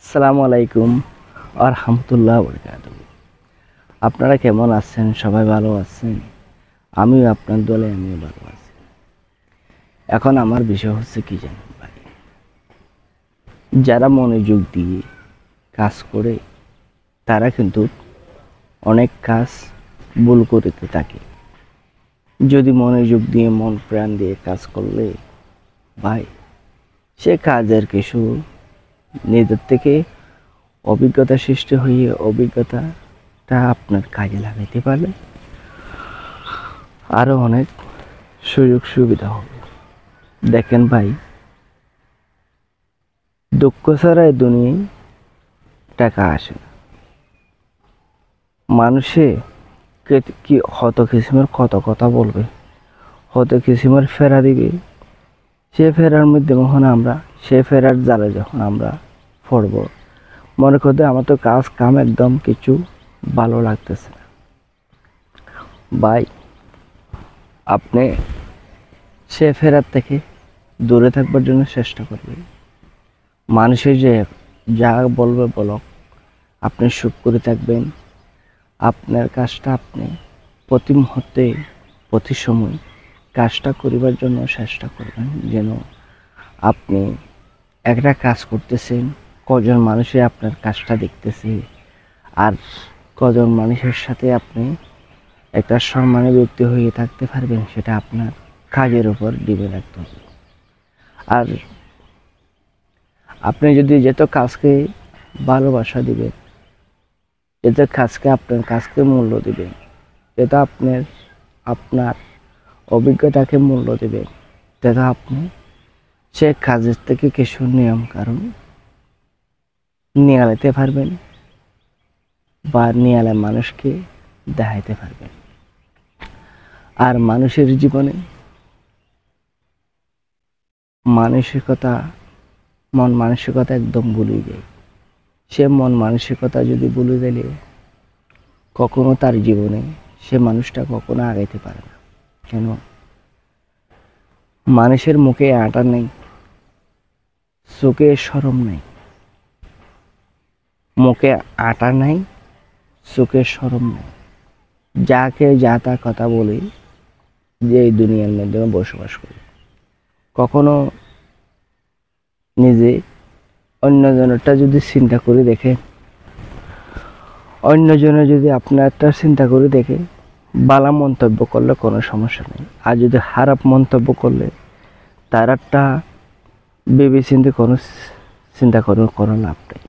আসসালামু আলাইকুম আর রাহমাতুল্লাহি ওয়া বারাকাতুহু। আপনারা কেমন আছেন? সবাই ভালো আছেন? আমিও আপনার দলে আমিও ভালো আছি। এখন আমার বিষয় হচ্ছে কি জানেন ভাই, যারা মনোযোগ দিয়ে কাজ করে তারা কিন্তু অনেক কাজ ভুল করতে থাকে। যদি মনোযোগ দিয়ে মন প্রাণ দিয়ে কাজ করলে ভাই সে কাজের কিছু নিজের থেকে অভিজ্ঞতা সৃষ্টি হয়ে অভিজ্ঞতাটা আপনার কাজে লাগাইতে পারলে আরও অনেক সুযোগ সুবিধা হবে। দেখেন ভাই, দুঃখ ছাড়া এই দুনিয়ায় টাকা আসে না। মানুষে কি হত কিসিমের কত কথা বলবে, হত কিসিমের ফেরা দিবে, সে ফেরার মধ্যে সে ফেরার জালে যখন আমরা পড়ব, মনে করতে আমার তো কাজ কাম একদম কিছু ভালো লাগতেছে না। ভাই আপনি সে ফেরার থেকে দূরে থাকবার জন্য চেষ্টা করবেন। মানুষের যে যা বলবে বলক, আপনি সুখ করে থাকবেন। আপনার কাজটা আপনি প্রতি মুহূর্তে প্রতি সময় কাজটা করিবার জন্য চেষ্টা করবেন, যেন আপনি একটা কাজ করতেছেন, কজন মানুষে আপনার কাজটা দেখতেছে, আর কজন মানুষের সাথে আপনি একটা সম্মানী ব্যক্তি হয়ে থাকতে পারবেন, সেটা আপনার কাজের উপর ডিপেন্ড রাখতে হবে। আর আপনি যদি যত কাজকে ভালোবাসা দিবেন, যত আপনার কাজকে মূল্য দিবেন, যত আপনার অভিজ্ঞতাকে মূল্য দিবেন, তত আপনি সে কাজের থেকে কিছু নিয়ম কারণ নিয়ে আনতে পারবেন বা নিয়ে আলে মানুষকে দেখাইতে পারবেন। আর মানুষের জীবনে মন মানসিকতা একদম ভুলে যায়। সে মন মানসিকতা যদি ভুলে গেলে কখনো তার জীবনে সে মানুষটা কখনো আগাইতে পারে না। কেন? মানুষের মুখে আটা নেই, চোখে শরম নেই। মুখে আটা নাই, চোখে শরম নেই। যাকে যা তা কথা বলে যে এই দুনিয়ার মধ্যে বসবাস করে, কখনো নিজে অন্যজনেরটা যদি চিন্তা করে দেখে, অন্যজনে যদি আপনারটা চিন্তা করে দেখে, ভালো মন্তব্য করলে কোনো সমস্যা নেই। আর যদি খারাপ মন্তব্য করলে তার একটা ভেবে চিন্তা কোনো লাভ নেই।